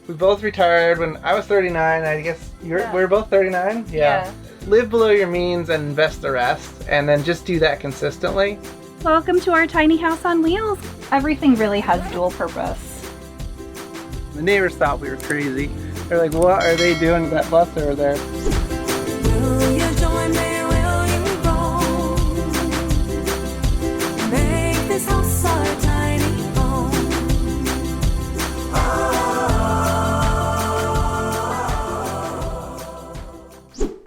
We both retired when I was 39. I guess we're both 39? Yeah. Live below your means and invest the rest, and then just do that consistently. Welcome to our tiny house on wheels. Everything really has dual purpose. The neighbors thought we were crazy. They're like, what are they doing to that bus over there? Will you join me? Will you roll? Make this house our tiny home.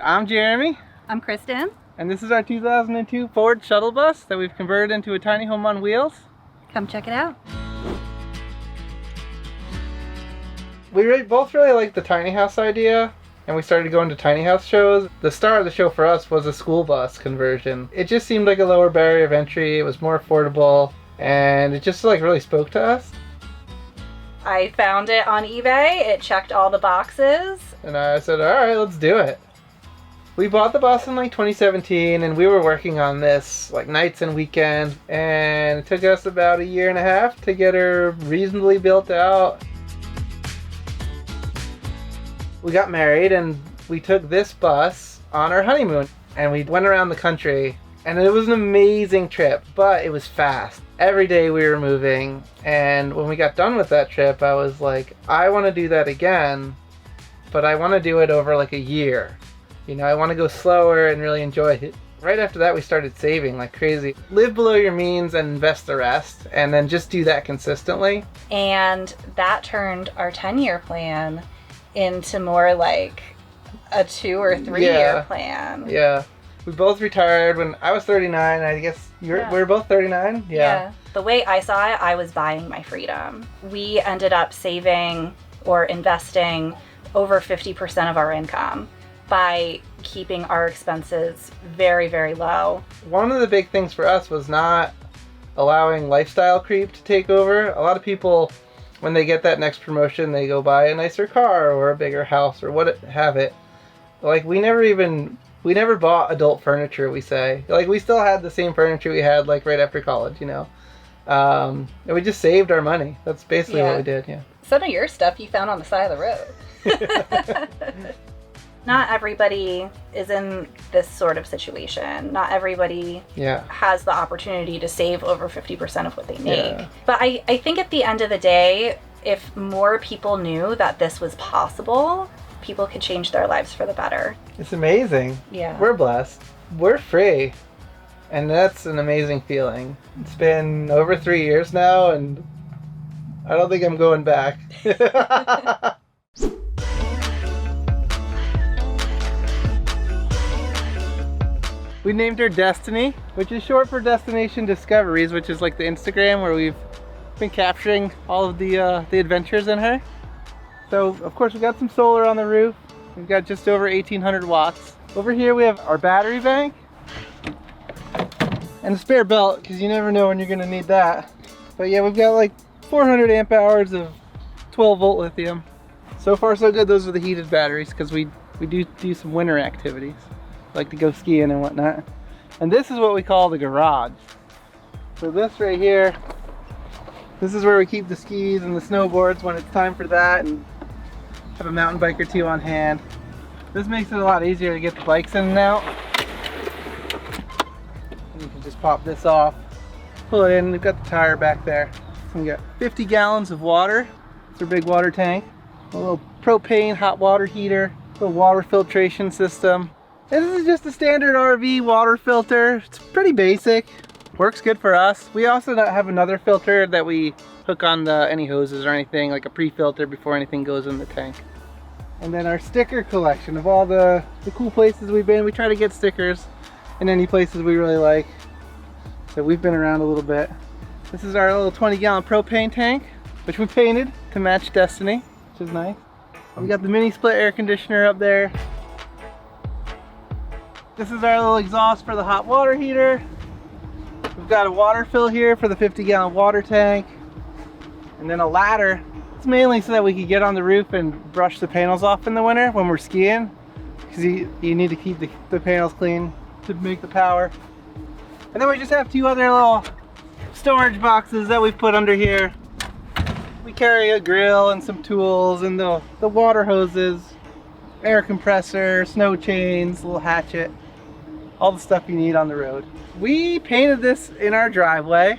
I'm Jeremy. I'm Kristen. And this is our 2002 Ford shuttle bus that we've converted into a tiny home on wheels. Come check it out. We both really liked the tiny house idea, and we started going to tiny house shows. The star of the show for us was a school bus conversion. It just seemed like a lower barrier of entry, it was more affordable, and it just like really spoke to us. I found it on eBay. It checked all the boxes. And I said, all right, let's do it. We bought the bus in like 2017, and we were working on this like nights and weekends, and it took us about 1.5 years to get her reasonably built out. We got married and we took this bus on our honeymoon, and we went around the country, and it was an amazing trip, but it was fast. Every day we were moving, and when we got done with that trip, I was like, I want to do that again, but I want to do it over like a year. You know, I want to go slower and really enjoy it. Right after that, we started saving like crazy. Live below your means and invest the rest, and then just do that consistently. And that turned our 10-year plan into more like a 2 or 3 year plan. Yeah. We both retired when I was 39. I guess we were both 39? Yeah. The way I saw it, I was buying my freedom. We ended up saving or investing over 50% of our income by keeping our expenses very, very low. One of the big things for us was not allowing lifestyle creep to take over. A lot of people, when they get that next promotion, they go buy a nicer car or a bigger house or have it. Like we never bought adult furniture, we say. Like we still had the same furniture we had like right after college, you know. And we just saved our money. That's basically what we did, yeah. Some of your stuff you found on the side of the road. Not everybody is in this sort of situation. Not everybody has the opportunity to save over 50% of what they make. Yeah. But I think at the end of the day, if more people knew that this was possible, people could change their lives for the better. It's amazing. Yeah. We're blessed. We're free. And that's an amazing feeling. It's been over 3 years now, and I don't think I'm going back. We named her Destiny, which is short for Destination Discoveries, which is like the Instagram where we've been capturing all of the adventures in her. So, of course, we got some solar on the roof. We've got just over 1,800 watts. Over here we have our battery bank and a spare belt, because you never know when you're going to need that. But yeah, we've got like 400 amp hours of 12-volt lithium. So far, so good. Those are the heated batteries, because we do some winter activities, like to go skiing and whatnot. And this is what we call the garage. So this right here, this is where we keep the skis and the snowboards when it's time for that, and have a mountain bike or two on hand. This makes it a lot easier to get the bikes in and out. And you can just pop this off, pull it in. We've got the tire back there. So we got 50 gallons of water. It's our big water tank. A little propane hot water heater, a little water filtration system. And this is just a standard RV water filter. It's pretty basic. Works good for us. We also have another filter that we hook on any hoses or anything, like a pre-filter before anything goes in the tank. And then our sticker collection of all the cool places we've been. We try to get stickers in any places we really like. So we've been around a little bit. This is our little 20-gallon propane tank, which we painted to match Destiny, which is nice. We got the mini split air conditioner up there. This is our little exhaust for the hot water heater. We've got a water fill here for the 50-gallon water tank. And then a ladder. It's mainly so that we can get on the roof and brush the panels off in the winter when we're skiing. Because you need to keep the panels clean to make the power. And then we just have 2 other little storage boxes that we've put under here. we carry a grill and some tools and the water hoses, air compressor, snow chains, little hatchet, all the stuff you need on the road. We painted this in our driveway.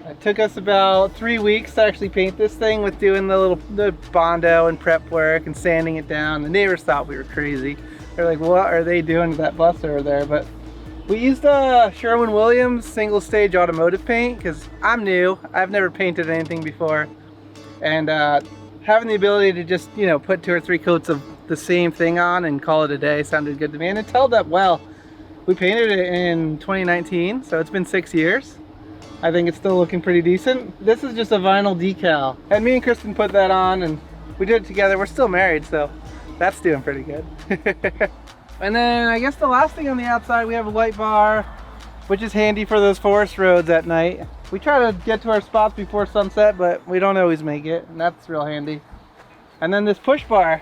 It took us about 3 weeks to actually paint this thing with doing the Bondo and prep work and sanding it down. The neighbors thought we were crazy. They're like, what are they doing to that bus over there? But we used Sherwin-Williams single stage automotive paint because I'm new. I've never painted anything before. And having the ability to just, you know, put 2 or 3 coats of the same thing on and call it a day sounded good to me. And it held up well. We painted it in 2019, so it's been 6 years. I think it's still looking pretty decent. This is just a vinyl decal. And me and Kristen put that on and we did it together. We're still married, so that's doing pretty good. And then I guess the last thing on the outside, we have a light bar, which is handy for those forest roads at night. We try to get to our spots before sunset, but we don't always make it, and that's real handy. And then this push bar.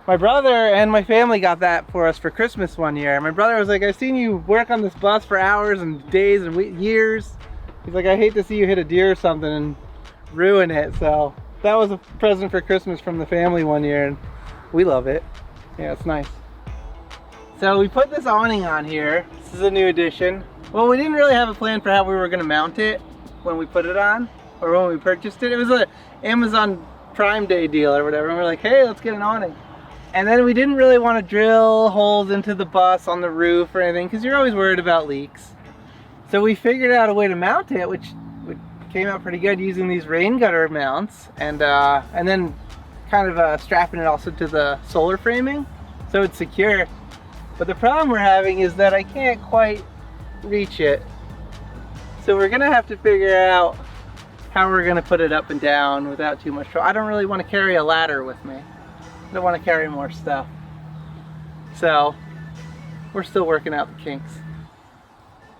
My brother and my family got that for us for Christmas one year. My brother was like, I've seen you work on this bus for hours and days and years. He's like, I hate to see you hit a deer or something and ruin it. So that was a present for Christmas from the family one year, and we love it. Yeah, it's nice. So we put this awning on here. This is a new addition. Well, we didn't really have a plan for how we were gonna mount it when we put it on, or when we purchased it. It was an Amazon Prime Day deal or whatever. And we're like, hey, let's get an awning. And then we didn't really want to drill holes into the bus on the roof or anything because you're always worried about leaks. So we figured out a way to mount it, which came out pretty good using these rain gutter mounts and then kind of strapping it also to the solar framing so it's secure. But the problem we're having is that I can't quite reach it. So we're gonna have to figure out how we're gonna put it up and down without too much trouble. I don't really want to carry a ladder with me. I don't want to carry more stuff. So we're still working out the kinks.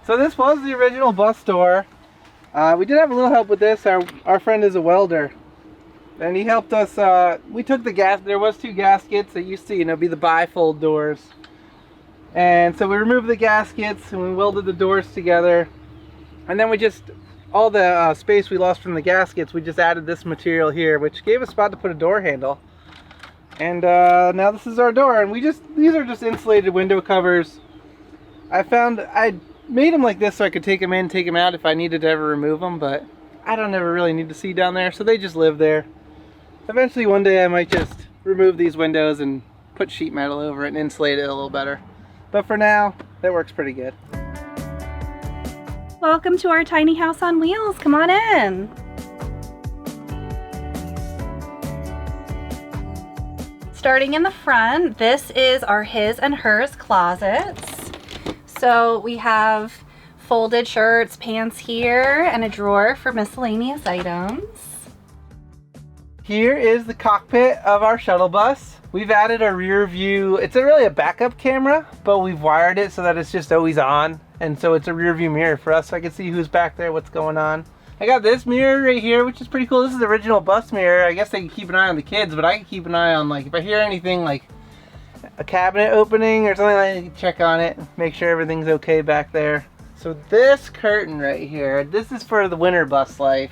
So this was the original bus door. We did have a little help with this. Our friend is a welder. And he helped us, we took the there was 2 gaskets that used to, you know, be the bifold doors. And so we removed the gaskets and we welded the doors together. And then we just, all the space we lost from the gaskets, we just added this material here, which gave us a spot to put a door handle. And now this is our door, and these are just insulated window covers. I made them like this so I could take them in, take them out if I needed to ever remove them, but I don't ever really need to see down there, so they just live there. Eventually one day I might just remove these windows and put sheet metal over it and insulate it a little better. But for now, that works pretty good. Welcome to our tiny house on wheels. Come on in. Starting in the front, this is our his and hers closets. So we have folded shirts, pants here, and a drawer for miscellaneous items. Here is the cockpit of our shuttle bus. We've added a rear view. It's really a backup camera, but we've wired it so that it's just always on. And so it's a rear view mirror for us so I can see who's back there, what's going on. I got this mirror right here, which is pretty cool. This is the original bus mirror. I guess they can keep an eye on the kids, but I can keep an eye on, like, if I hear anything like a cabinet opening or something, I can check on it, make sure everything's okay back there. So this curtain right here, this is for the winter bus life.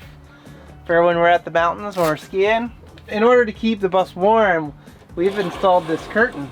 For when we're at the mountains, when we're skiing. In order to keep the bus warm, we've installed this curtain,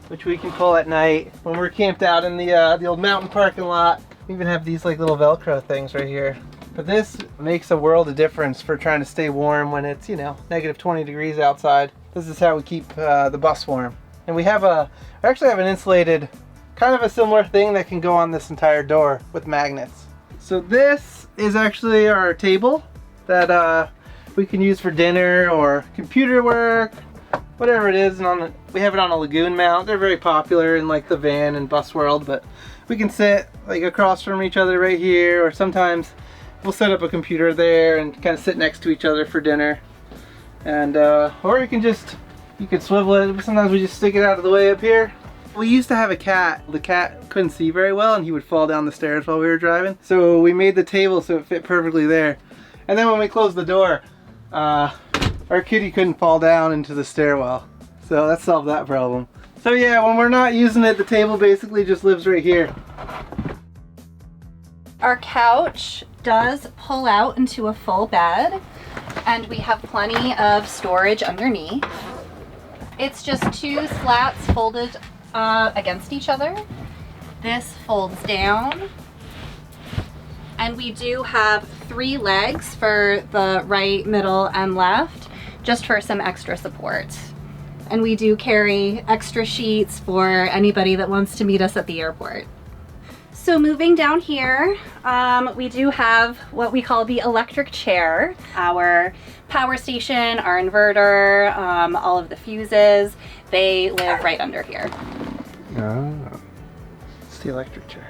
which we can pull at night when we're camped out in the old mountain parking lot. We even have these like little Velcro things right here. But this makes a world of difference for trying to stay warm when it's, you know, negative 20 degrees outside. This is how we keep the bus warm. And we actually have an insulated, kind of a similar thing that can go on this entire door with magnets. So this is actually our table that we can use for dinner or computer work, whatever it is. And we have it on a lagoon mount. They're very popular in like the van and bus world, but we can sit like across from each other right here, or sometimes we'll set up a computer there and kind of sit next to each other for dinner. And or you can swivel it. Sometimes we just stick it out of the way up here. We used to have a cat. The cat couldn't see very well and he would fall down the stairs while we were driving. So we made the table so it fit perfectly there. And then when we closed the door, our kitty couldn't fall down into the stairwell. So that solved that problem. So yeah, when we're not using it, the table basically just lives right here. Our couch does pull out into a full bed, and we have plenty of storage underneath. It's just 2 slats folded against each other. This folds down. And we do have 3 legs for the right, middle, and left, just for some extra support. And we do carry extra sheets for anybody that wants to meet us at the airport. So moving down here, we do have what we call the electric chair. Our power station, our inverter, all of the fuses, they live right under here. Oh, it's the electric chair.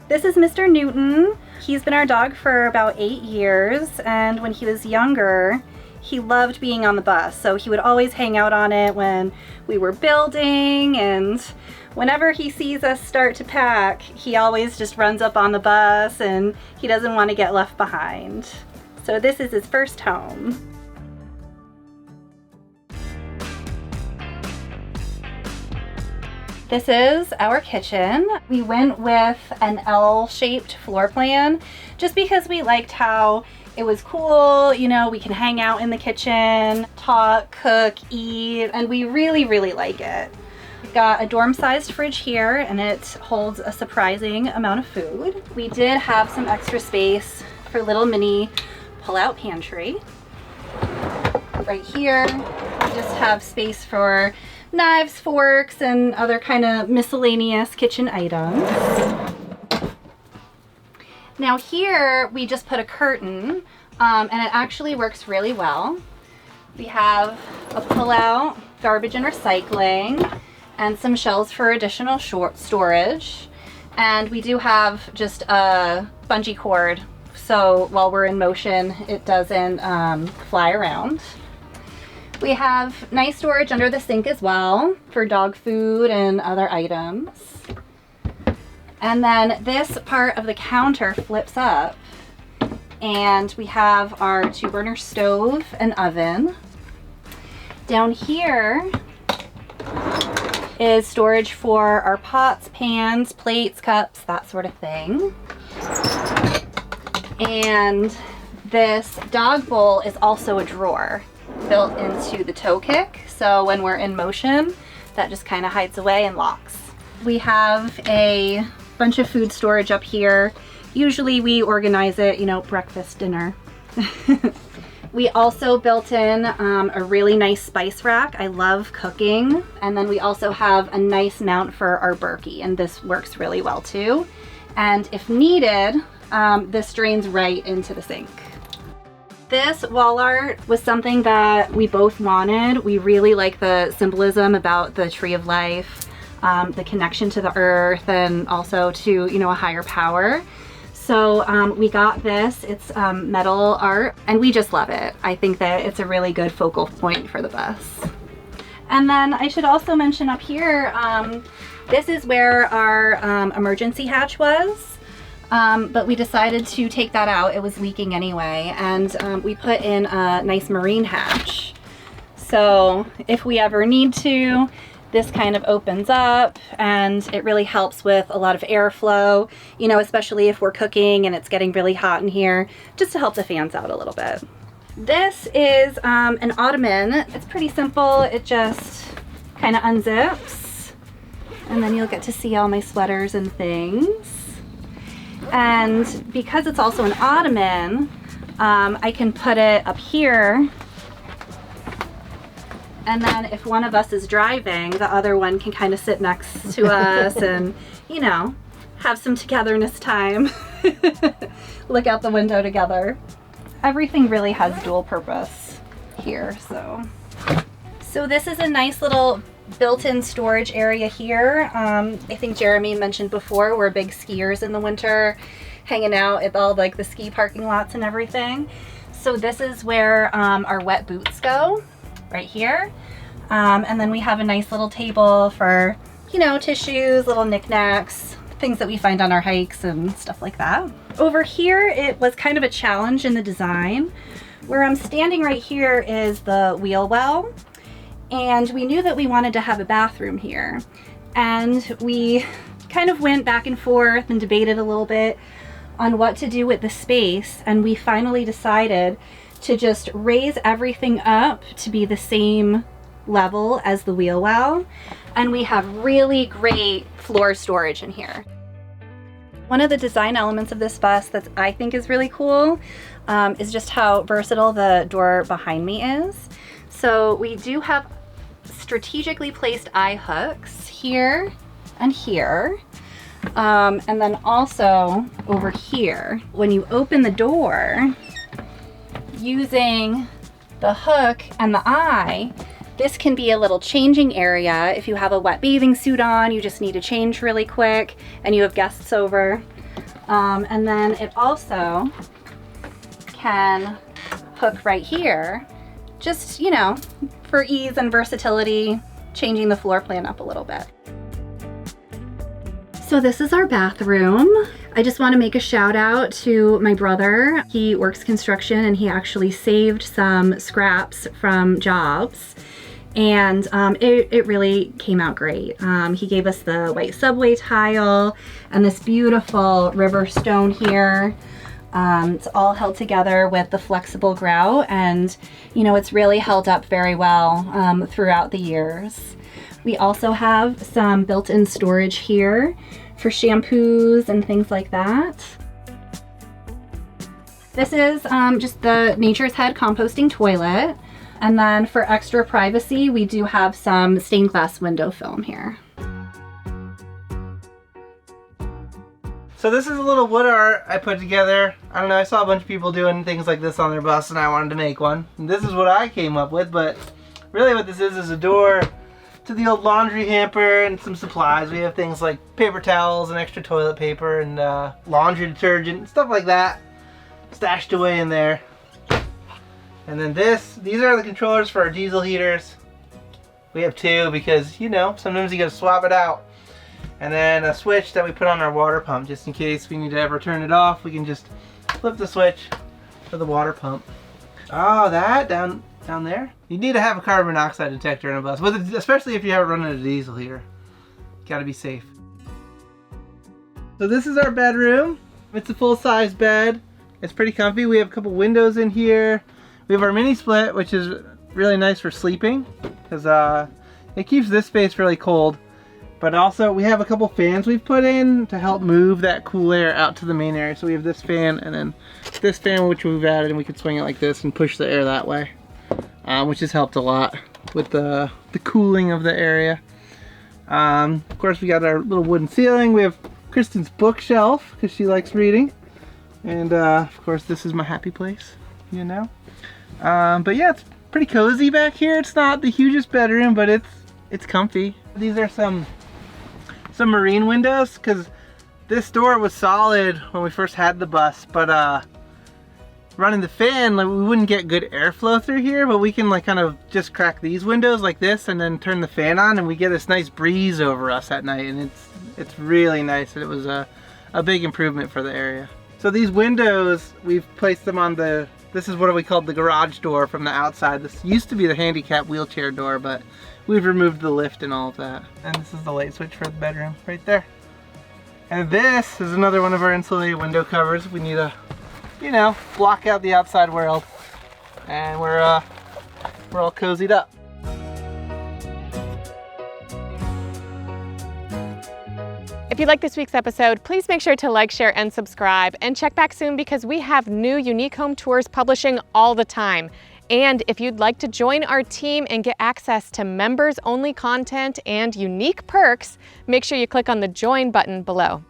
This is Mr. Newton. He's been our dog for about 8 years, and when he was younger, he loved being on the bus. So he would always hang out on it when we were building, and whenever he sees us start to pack, he always just runs up on the bus and he doesn't want to get left behind. So this is his first home. This is our kitchen. We went with an L-shaped floor plan just because we liked how it was cool, you know, we can hang out in the kitchen, talk, cook, eat, and we really, really like it. We've got a dorm-sized fridge here, and it holds a surprising amount of food. We did have some extra space for little mini pull-out pantry. Right here, we just have space for knives, forks, and other kind of miscellaneous kitchen items. Now here, we just put a curtain, and it actually works really well. We have a pull-out garbage and recycling, and some shelves for additional storage. And we do have just a bungee cord, so while we're in motion, it doesn't fly around. We have nice storage under the sink as well for dog food and other items. And then this part of the counter flips up, and we have our 2-burner stove and oven. Down here is storage for our pots, pans, plates, cups, that sort of thing. And this dog bowl is also a drawer built into the toe kick, so when we're in motion, that just kind of hides away and locks. We have a bunch of food storage up here. Usually we organize it, you know, breakfast, dinner. We also built in a really nice spice rack. I love cooking. And then we also have a nice mount for our Berkey, and this works really well too. And if needed, this drains right into the sink. This wall art was something that we both wanted. We really like the symbolism about the tree of life, the connection to the earth, and also to, you know, a higher power. So we got this. It's metal art, and we just love it. I think that it's a really good focal point for the bus. And then I should also mention up here, this is where our emergency hatch was. But we decided to take that out. It was leaking anyway, and we put in a nice marine hatch. So if we ever need to, this kind of opens up, and it really helps with a lot of airflow, you know, especially if we're cooking and it's getting really hot in here, just to help the fans out a little bit. This is an ottoman. It's pretty simple. It just kind of unzips, and then you'll get to see all my sweaters and things. And because it's also an ottoman, I can put it up here, and then if one of us is driving, the other one can kind of sit next to us and, you know, have some togetherness time. Look out the window together. Everything really has dual purpose here, so. So this is a nice little built-in storage area here. I think Jeremy mentioned before, we're big skiers in the winter, hanging out at all like the ski parking lots and everything. So this is where our wet boots go, right here. And then we have a nice little table for, you know, tissues, little knickknacks, things that we find on our hikes and stuff like that. Over here, it was kind of a challenge in the design. Where I'm standing right here is the wheel well. And we knew that we wanted to have a bathroom here. And we kind of went back and forth and debated a little bit on what to do with the space, and we finally decided to just raise everything up to be the same level as the wheel well, and we have really great floor storage in here. One of the design elements of this bus that I think is really cool is just how versatile the door behind me is. So we do have strategically placed eye hooks here and here. And then also over here, when you open the door, using the hook and the eye, this can be a little changing area. If you have a wet bathing suit on, you just need to change really quick and you have guests over. And then it also can hook right here, just, you know, for ease and versatility, changing the floor plan up a little bit. So this is our bathroom. I just want to make a shout out to my brother. He works construction and he actually saved some scraps from jobs. And it really came out great. He gave us the white subway tile and this beautiful river stone here. It's all held together with the flexible grout, and you know, it's really held up very well throughout the years. We also have some built-in storage here for shampoos and things like that. This is just the Nature's Head composting toilet. And then for extra privacy, we do have some stained glass window film here. So this is a little wood art I put together. I don't know, I saw a bunch of people doing things like this on their bus and I wanted to make one. And this is what I came up with, but really what this is a door to the old laundry hamper and some supplies. We have things like paper towels and extra toilet paper and laundry detergent, stuff like that stashed away in there. And then these are the controllers for our diesel heaters. We have two because, you know, sometimes you gotta swap it out. And then a switch that we put on our water pump just in case we need to ever turn it off. We can just flip the switch for the water pump. Oh, that down there? You need to have a carbon monoxide detector in a bus, especially if you have it running a diesel heater. Gotta be safe. So this is our bedroom. It's a full-size bed. It's pretty comfy. We have a couple windows in here. We have our mini split, which is really nice for sleeping because it keeps this space really cold. But also we have a couple fans we've put in to help move that cool air out to the main area. So we have this fan and then this fan which we've added, and we can swing it like this and push the air that way, which has helped a lot with the cooling of the area. Of course we got our little wooden ceiling. We have Kristen's bookshelf because she likes reading. And of course this is my happy place, you know. But yeah, it's pretty cozy back here. It's not the hugest bedroom, but it's comfy. These are some marine windows because this door was solid when we first had the bus, but running the fan, like, we wouldn't get good airflow through here, but we can like kind of just crack these windows like this and then turn the fan on and we get this nice breeze over us at night, and it's really nice. And it was a big improvement for the area. So these windows, we've placed them on this is what we called the garage door from the outside. This used to be the handicap wheelchair door, but we've removed the lift and all of that. And this is the light switch for the bedroom right there. And this is another one of our insulated window covers. We need to, you know, block out the outside world. And we're all cozied up. If you like this week's episode, please make sure to like, share, and subscribe. And check back soon because we have new unique home tours publishing all the time. And if you'd like to join our team and get access to members-only content and unique perks, make sure you click on the join button below.